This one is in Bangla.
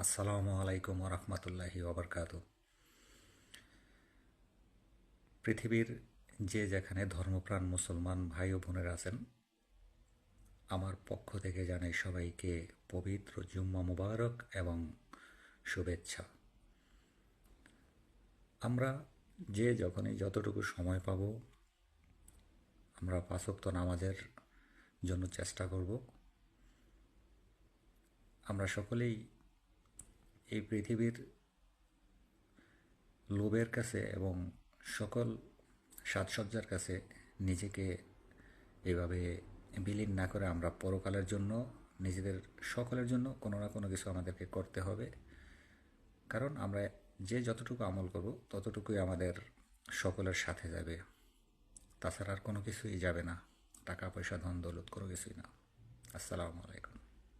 আসসালামু আলাইকুম ওরহমতুল্লাহি ওবরকাতু। পৃথিবীর যে যেখানে ধর্মপ্রাণ মুসলমান ভাই ও বোনেরা আছেন, আমার পক্ষ থেকে জানাই সবাইকে পবিত্র জুম্মা মুবারক এবং শুভেচ্ছা। আমরা যে যখনই যতটুকু সময় পাব, আমরা পাঁচ ওয়াক্ত নামাজের জন্য চেষ্টা করব। আমরা সকলেই এই পৃথিবীর লোভের কাছে এবং সকল সাজসজ্জার কাছে নিজেকে এভাবে বিলীন না করে আমরা পরকালের জন্য, নিজেদের সকলের জন্য কোনো না কোনো কিছু আমাদেরকে করতে হবে। কারণ আমরা যে যতটুকু আমল করব ততটুকুই আমাদের সকলের সাথে যাবে, তাছাড়া আর কোনো কিছুই যাবে না। টাকা পয়সা ধন দৌলত কোনো কিছুই না। আসসালামু আলাইকুম।